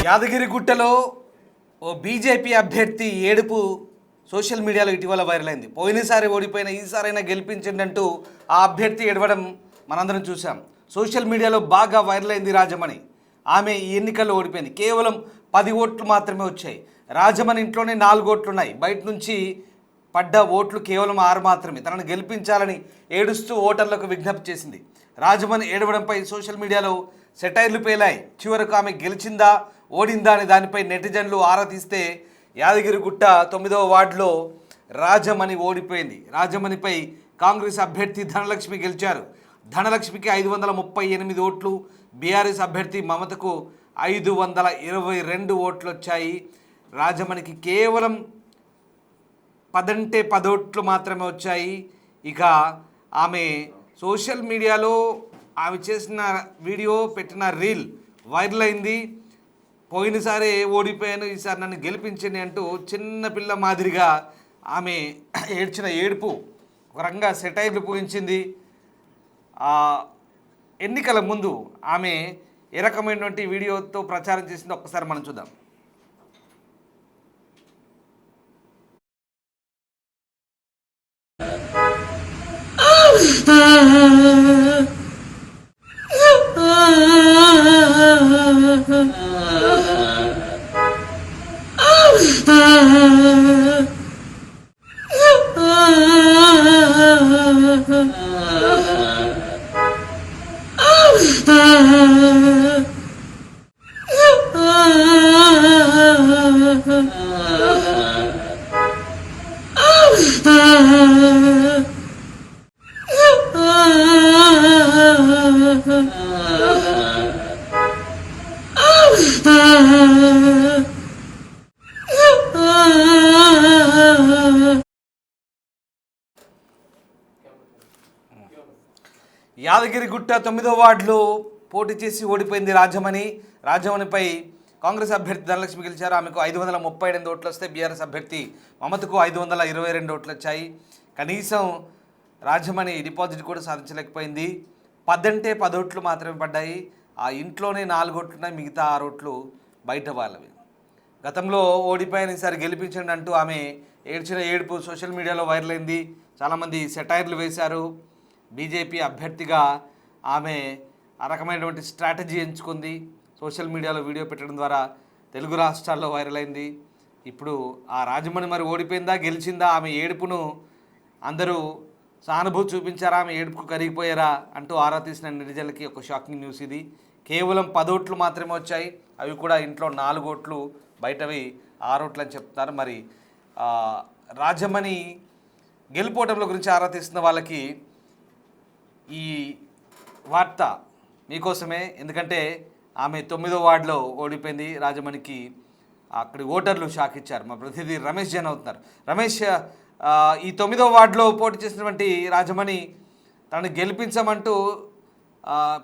యాదగిరిగుట్టలో ఓ BJP అభ్యర్థి ఏడుపు social మీడియాలో ఇటీవల వైరల్ అయింది. పోయినసారి ఓడిపోయిన ఈసారైనా గెలిపించండి ఆ అభ్యర్థి ఏడవడం మనందరం చూసాం. సోషల్ మీడియాలో బాగా వైరల్ అయింది రాజమణి. ఆమె ఈ ఎన్నికల్లో ఓడిపోయింది. కేవలం 10 ఓట్లు మాత్రమే వచ్చాయి. రాజమణి ఇంట్లోనే 4 ఓట్లు ఉన్నాయి. బయట నుంచి పడ్డ ఓట్లు కేవలం 6 మాత్రమే. తనను గెలిపించాలని ఏడుస్తూ ఓటర్లకు విజ్ఞప్తి చేసింది. రాజమణి ఏడవడంపై సోషల్ మీడియాలో సెటైర్లు పేలాయి. చివరకు ఆమె గెలిచిందా ఓడిందా అనే దానిపై నెటిజన్లు ఆరా తీస్తే యాదగిరిగుట్ట 9వ వార్డులో రాజమణి ఓడిపోయింది. రాజమణిపై కాంగ్రెస్ అభ్యర్థి ధనలక్ష్మి గెలిచారు. ధనలక్ష్మికి 538 ఓట్లు, బీఆర్ఎస్ అభ్యర్థి మమతకు 522 ఓట్లు వచ్చాయి. రాజమణికి కేవలం 10 ఓట్లు మాత్రమే వచ్చాయి. ఇక ఆమె సోషల్ మీడియాలో ఆమె చేసిన వీడియో, పెట్టిన రీల్ వైరల్ అయింది. పోయినసారి ఓడిపోయాను, ఈసారి నన్ను గెలిపించండి అంటూ చిన్నపిల్ల మాదిరిగా ఆమె ఏడ్చిన ఏడుపు ఒక రకంగా సెటైర్లు పూరించింది. ఎన్నికల ముందు ఆమె ఏ రకమైనటువంటి వీడియోతో ప్రచారం చేసిందో ఒక్కసారి మనం చూద్దాం. యాదగిరిగుట్ట 9వ వార్డులో పోటీ చేసి ఓడిపోయింది రాజమణి. రాజమణిపై కాంగ్రెస్ అభ్యర్థి ధనలక్ష్మి గెలిచారు. ఆమెకు 538 ఓట్లు వస్తే బీఆర్ఎస్ అభ్యర్థి మమతకు 522 ఓట్లు వచ్చాయి. కనీసం రాజమణి డిపాజిట్ కూడా సాధించలేకపోయింది. 10 ఓట్లు మాత్రమే పడ్డాయి. ఆ ఇంట్లోనే 4 ఓట్లు ఉన్నాయి, మిగతా 6 ఓట్లు బయట వాళ్ళవి. గతంలో ఓడిపోయిన ఈసారి గెలిపించండి అంటూ ఆమె ఏడ్చిన ఏడుపు సోషల్ మీడియాలో వైరల్ అయింది. చాలామంది సెటైర్లు వేశారు. బీజేపీ అభ్యర్థిగా ఆమె ఆ రకమైనటువంటి స్ట్రాటజీ ఎంచుకుంది. సోషల్ మీడియాలో వీడియో పెట్టడం ద్వారా తెలుగు రాష్ట్రాల్లో వైరల్ అయింది. ఇప్పుడు ఆ రాజమణి మరి ఓడిపోయిందా గెలిచిందా, ఆమె ఏడుపును అందరూ సానుభూతి చూపించారా, ఆమె ఏడుపుకు కరిగిపోయారా అంటూ ఆరా తీసిన నిజాలకి ఒక షాకింగ్ న్యూస్ ఇది. కేవలం 10 ఓట్లు మాత్రమే వచ్చాయి. అవి కూడా ఇంట్లో 4 ఓట్లు, బయటవి 6 ఓట్లు అని చెప్తున్నారు. మరి రాజమణి గెలుపోవటంలో గురించి ఆరా తీస్తున్న వాళ్ళకి ఈ వార్త మీకోసమే. ఎందుకంటే ఆమె 9వ వార్డులో ఓడిపోయింది. రాజమణికి అక్కడి ఓటర్లు షాక్ ఇచ్చారు. మా ప్రతినిధి రమేష్ జైన్ అవుతున్నారు. రమేష్, ఈ 9వ వార్డులో పోటీ చేసినటువంటి రాజమణి తనను గెలిపించమంటూ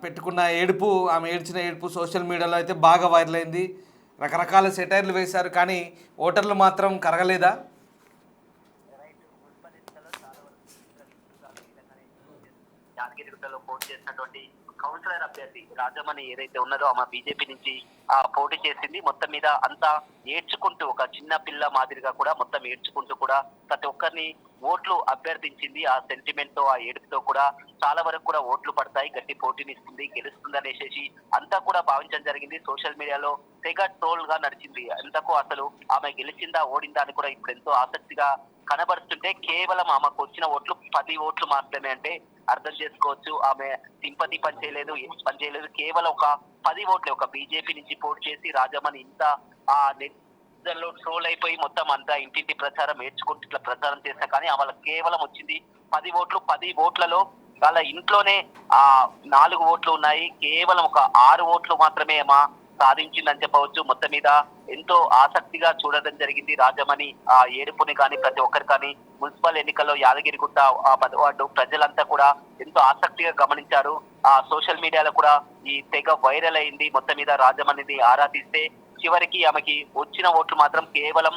పెట్టుకున్న ఏడుపు, ఆమె ఏడ్చిన ఏడుపు సోషల్ మీడియాలో అయితే బాగా వైరల్ అయింది. రకరకాల సెటైర్లు వేశారు, కానీ ఓటర్లు మాత్రం కరగలేదా? యాదగిరిగుట్టలో పోటీ చేసినటువంటి కౌన్సిలర్ అభ్యర్థి రాజమణి ఏదైతే ఉన్నదో ఆమె బీజేపీ నుంచి పోటీ చేసింది. మొత్తం మీద అంతా ఏడ్చుకుంటూ, ఒక చిన్న పిల్ల మాదిరిగా కూడా మొత్తం ఏడ్చుకుంటూ కూడా ప్రతి ఒక్కరిని ఓట్లు అభ్యర్థించింది. ఆ సెంటిమెంట్ తో, ఆ ఏడుపుతో కూడా చాలా వరకు కూడా ఓట్లు పడతాయి, గట్టి పోటీని ఇస్తుంది, గెలుస్తుంది అనేసి అంతా కూడా భావించడం జరిగింది. సోషల్ మీడియాలో తెగ ట్రోల్ గా నడిచింది. ఎంతకు అసలు ఆమె గెలిచిందా ఓడిందా అని కూడా ఇప్పుడు ఎంతో ఆసక్తిగా కనబడుతుంటే కేవలం ఆమెకు వచ్చిన ఓట్లు 10 ఓట్లు మాత్రమే. అంటే అర్థం చేసుకోవచ్చు, ఆమె సింపతి పనిచేయలేదు, పనిచేయలేదు. కేవలం ఒక 10 ఓట్లే. ఒక బీజేపీ నుంచి పోటీ చేసి రాజమణి ఇంత నెట్లో ట్రోల్ అయిపోయి మొత్తం అంతా ఇంటింటి ప్రచారం ఏడ్చుకుంటూ ఇట్లా ప్రచారం చేసినా కానీ వాళ్ళకి కేవలం వచ్చింది 10 ఓట్లు. 10 ఓట్లలో వాళ్ళ ఇంట్లోనే 4 ఓట్లు ఉన్నాయి. కేవలం ఒక 6 ఓట్లు మాత్రమే సాధించిందని చెప్పవచ్చు. మొత్తం మీద ఎంతో ఆసక్తిగా చూడడం జరిగింది రాజమణి ఆ ఏడుపుని కానీ ప్రతి ఒక్కరు కానీ. మున్సిపల్ ఎన్నికల్లో యాదగిరిగుట్ట 10వ వార్డు ప్రజలంతా కూడా ఎంతో ఆసక్తిగా గమనించారు. సోషల్ మీడియాలో కూడా ఈ తెగ వైరల్ అయింది. మొత్తం మీద రాజమణిని ఆరా తీస్తే చివరికి ఆమెకి వచ్చిన ఓట్లు మాత్రం కేవలం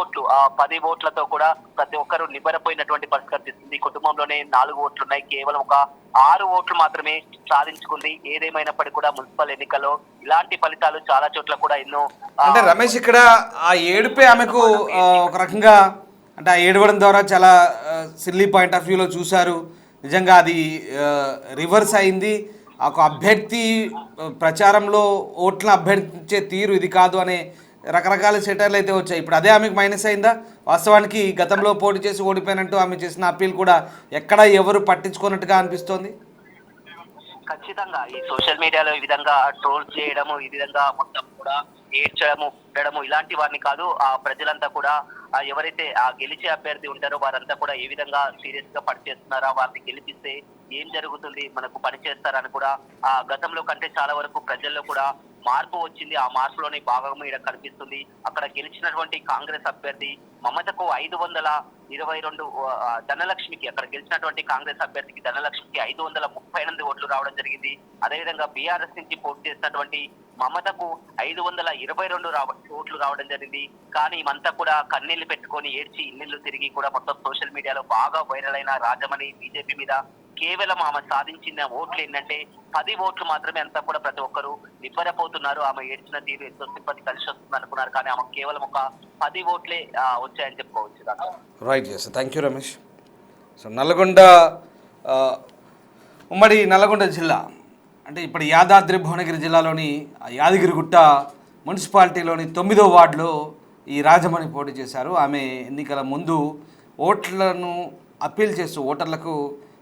ఓట్లు, ఆ 10 ఓట్లతో కూడా ప్రతి ఒక్కరు నిబ్బరపోయినటువంటి పరిస్థితి కనిపిస్తుంది. కుటుంబంలోనే 4 ఓట్లు ఉన్నాయి, కేవలం ఒక 6 ఓట్లు మాత్రమే సాధించుకుంది. ఏదేమైనప్పటికీ కూడా మున్సిపల్ ఎన్నికల్లో ఇలాంటి ఫలితాలు చాలా చోట్ల కూడా ఎన్నో అంటే రమేష్ ఇక్కడ ఆ ఏడుపే ఆమెకు ఒక రకంగా అంటే ఆ ఏడవడం ద్వారా చాలా సిల్లీ పాయింట్ ఆఫ్ వ్యూలో చూశారు. నిజంగా అది రివర్స్ అయింది. ఒక అభ్యర్థి ప్రచారంలో ఓట్లను అభ్యర్థించే తీరు ఇది కాదు అనే రకరకాల సెటర్లు అయితే వచ్చాయి. ఇప్పుడు అదే ఆమెకు మైనస్ అయిందా? వాస్తవానికి గతంలో పోటీ చేసి ఓడిపోయినట్టు ఆమె చేసిన అప్పీల్ కూడా ఎక్కడ ఎవరు పట్టించుకున్నట్టుగా అనిపిస్తోంది. ఖచ్చితంగా ఈ సోషల్ మీడియాలో ఈ విధంగా ట్రోల్ చేయడము, ఈ విధంగా మొత్తం కూడా ఏడ్చడము, ఉండడము ఇలాంటి వారిని కాదు, ఆ ప్రజలంతా కూడా ఎవరైతే ఆ గెలిచే అభ్యర్థి ఉంటారో వారంతా కూడా ఏ విధంగా సీరియస్ గా పనిచేస్తున్నారా, వారిని గెలిపిస్తే ఏం జరుగుతుంది, మనకు పనిచేస్తారని కూడా ఆ గతంలో కంటే చాలా వరకు ప్రజల్లో కూడా మార్పు వచ్చింది. ఆ మార్పులోని భాగం ఇక్కడ కనిపిస్తుంది. అక్కడ గెలిచినటువంటి కాంగ్రెస్ అభ్యర్థి మమతకు 522 ధనలక్ష్మికి, అక్కడ గెలిచినటువంటి కాంగ్రెస్ అభ్యర్థికి ధనలక్ష్మికి 538 ఓట్లు రావడం జరిగింది. అదేవిధంగా బీఆర్ఎస్ నుంచి పోటీ చేసినటువంటి మమతకు 522 ఓట్లు రావడం జరిగింది. కానీ ఇమంతా కూడా కన్నీళ్లు పెట్టుకొని ఏడ్చి ఇల్లు తిరిగి కూడా మొత్తం సోషల్ మీడియాలో బాగా వైరల్ అయిన రాజమణి బీజేపీ మీద కేవలం ఆమె సాధించిన ఓట్లు ఏంటంటే 10 ఓట్లు మాత్రమే. అంతా కూడా ప్రతి ఒక్కరు నిబ్బరపోతున్నారు. ఆమె ఏడ్చిన తీరు ఎంతో సింపతి కలిసి వస్తుంది అనుకున్నారు, కానీ ఆమె కేవలం ఒక 10 ఓట్లే వచ్చాయని చెప్పుకోవచ్చు. Right, yes, thank you Ramesh. So Nalgonda, ఉమ్మడి నల్గొండ జిల్లా అంటే ఇప్పుడు యాదాద్రి భువనగిరి జిల్లాలోని యాదగిరిగుట్ట మున్సిపాలిటీలోని 9వ వార్డులో ఈ రాజమణి పోటీ చేశారు. ఆమె ఎన్నికల ముందు ఓట్లను అప్పీల్ చేస్తూ ఓటర్లకు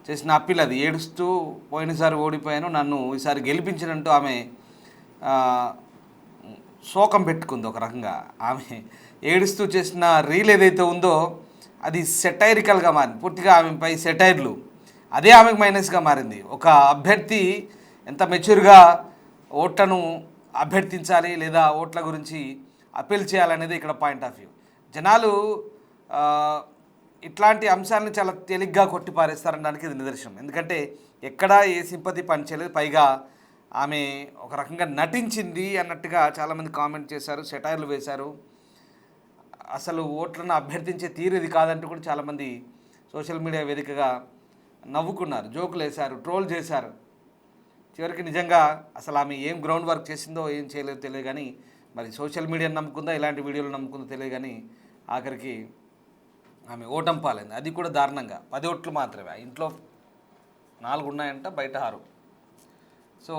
చేసిన అప్పీల్ అది ఏడుస్తూ పోయినసారి ఓడిపోయాను, నన్ను ఈసారి గెలిపించినట్టు ఆమె శోకం పెట్టుకుంది. ఒక రకంగా ఆమె ఏడుస్తూ చేసిన రీల్ ఏదైతే ఉందో అది సెటైరికల్గా మారింది. పూర్తిగా ఆమెపై సెటైర్లు, అదే ఆమెకు మైనస్గా మారింది. ఒక అభ్యర్థి ఎంత మెచ్యూర్గా ఓట్లను అభ్యర్థించాలి లేదా ఓట్ల గురించి అప్పీల్ చేయాలనేది ఇక్కడ పాయింట్ ఆఫ్ వ్యూ. జనాలు ఇట్లాంటి అంశాలను చాలా తేలిగ్గా కొట్టిపారేస్తారనడానికి ఇది నిదర్శనం. ఎందుకంటే ఎక్కడా ఏ సింపతి పనిచేయలేదు. పైగా ఆమె ఒక రకంగా నటించింది అన్నట్టుగా చాలామంది కామెంట్ చేశారు, సెటైర్లు వేశారు. అసలు ఓట్లను అభ్యర్థించే తీరు ఇది కాదంటూ కూడా చాలామంది సోషల్ మీడియా వేదికగా నవ్వుకున్నారు, జోకులు వేశారు, ట్రోల్ చేశారు. చివరికి నిజంగా అసలు ఆమె ఏం గ్రౌండ్ వర్క్ చేసిందో ఏం చేయలేదో తెలియదు, కానీ మరి సోషల్ మీడియాను నమ్ముకుందా ఇలాంటి వీడియోలు నమ్ముకుందో తెలియదు, కానీ ఆఖరికి ఆమె ఓటం పాలైంది. అది కూడా దారుణంగా 10 ఓట్లు మాత్రమే. ఇంట్లో 4 ఉన్నాయంట, బయట 6. సో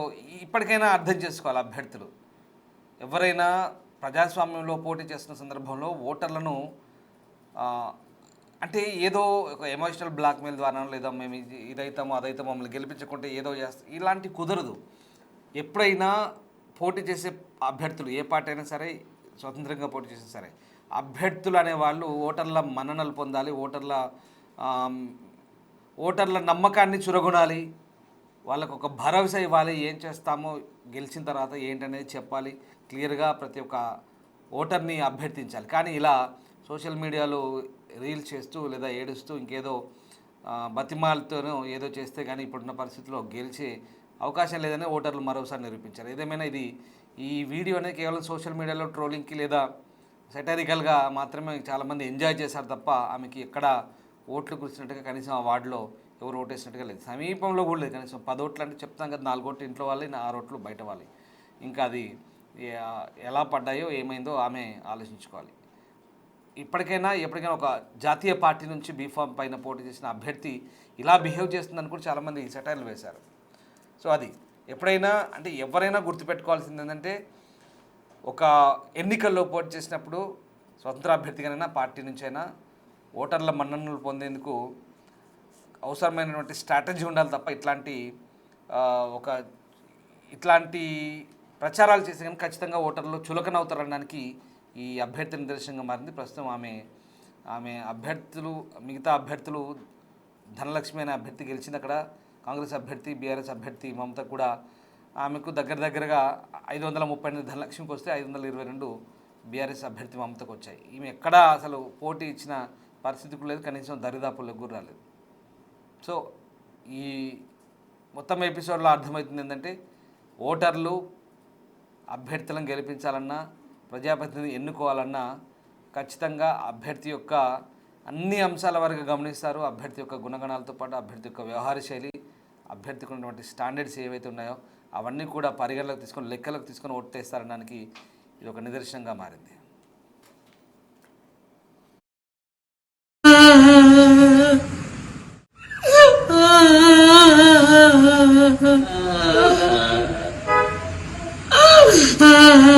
ఇప్పటికైనా అర్థం చేసుకోవాలి అభ్యర్థులు. ఎవరైనా ప్రజాస్వామ్యంలో పోటీ చేస్తున్న సందర్భంలో ఓటర్లను అంటే ఏదో ఒక ఎమోషనల్ బ్లాక్మెయిల్ ద్వారా లేదా మేము ఇదైతామో అదైతే మమ్మల్ని గెలిపించకుంటే ఏదో చేస్తాం, ఇలాంటి కుదరదు. ఎప్పుడైనా పోటీ చేసే అభ్యర్థులు ఏ పార్టీ అయినా సరే, స్వతంత్రంగా పోటీ చేసినా సరే, అభ్యర్థులు అనేవాళ్ళు ఓటర్ల మన్ననలు పొందాలి, ఓటర్ల నమ్మకాన్ని చురగొనాలి, వాళ్ళకు ఒక భరోసా ఇవ్వాలి. ఏం చేస్తామో గెలిచిన తర్వాత ఏంటనేది చెప్పాలి, క్లియర్గా ప్రతి ఒక్క ఓటర్ని అభ్యర్థించాలి. కానీ ఇలా సోషల్ మీడియాలో రీల్స్ చేస్తూ లేదా ఏడుస్తూ ఇంకేదో బతిమాలతోనో ఏదో చేస్తే కానీ ఇప్పుడున్న పరిస్థితుల్లో గెలిచే అవకాశం లేదని ఓటర్లు మరోసారి నిరూపించారు. ఏదేమైనా ఈ వీడియో అనేది కేవలం సోషల్ మీడియాలో ట్రోలింగ్కి లేదా సెటరికల్గా మాత్రమే చాలామంది ఎంజాయ్ చేశారు తప్ప ఆమెకి ఎక్కడ ఓట్లు కూర్చున్నట్టుగా కనీసం ఆ వార్డులో ఎవరు ఓటేసినట్టుగా లేదు. సమీపంలో కూడా లేదు. కనీసం 10 ఓట్లు అంటే చెప్తాం కదా, 4 ఓట్లు ఇంట్లో వాళ్ళే, 6 ఓట్లు బయట వాళ్ళే. ఇంకా అది ఎలా పడ్డాయో ఏమైందో ఆమె ఆలోచించుకోవాలి. ఎప్పటికైనా ఒక జాతీయ పార్టీ నుంచి బీఫామ్ పైన పోటీ చేసిన అభ్యర్థి ఇలా బిహేవ్ చేస్తుందని కూడా చాలామంది సెటైర్లు వేశారు. సో అది ఎప్పుడైనా అంటే ఎవరైనా గుర్తుపెట్టుకోవాల్సింది ఏంటంటే, ఒక ఎన్నికల్లో పోటీ చేసినప్పుడు స్వతంత్ర అభ్యర్థిగానైనా పార్టీ నుంచైనా ఓటర్ల మన్ననలు పొందేందుకు అవసరమైనటువంటి స్ట్రాటజీ ఉండాలి తప్ప ఇట్లాంటి ప్రచారాలు చేస్తే కానీ ఖచ్చితంగా ఓటర్లు చులకనవుతారనడానికి ఈ అభ్యర్థి నిదర్శనంగా మారింది. ప్రస్తుతం ఆమె మిగతా అభ్యర్థులు ధనలక్ష్మి అనే అభ్యర్థి గెలిచింది. అక్కడ కాంగ్రెస్ అభ్యర్థి, బీఆర్ఎస్ అభ్యర్థి మమత కూడా ఆమెకు దగ్గరగా 538 ధనలక్ష్మికి వస్తే 522 బీఆర్ఎస్ అభ్యర్థి మమతకు వచ్చాయి. ఈమె ఎక్కడా అసలు పోటీ ఇచ్చిన పరిస్థితి లేదు, కనీసం దరిదాపుల్లో కూడా రాలేదు. సో ఈ మొత్తం ఎపిసోడ్లో అర్థమవుతుంది ఏంటంటే, ఓటర్లు అభ్యర్థులను గెలిపించాలన్నా, ప్రజాప్రతినిధిని ఎన్నుకోవాలన్నా ఖచ్చితంగా అభ్యర్థి యొక్క అన్ని అంశాల వరకు గమనిస్తారు. అభ్యర్థి యొక్క గుణగణాలతో పాటు అభ్యర్థి యొక్క వ్యవహార శైలి, అభ్యర్థికి ఉన్నటువంటి స్టాండర్డ్స్ ఏవైతే ఉన్నాయో అవన్నీ కూడా పరిగణలోకి తీసుకొని లెక్కలోకి తీసుకొని ఓటేస్తారనడానికి ఇది ఒక నిదర్శనంగా మారింది.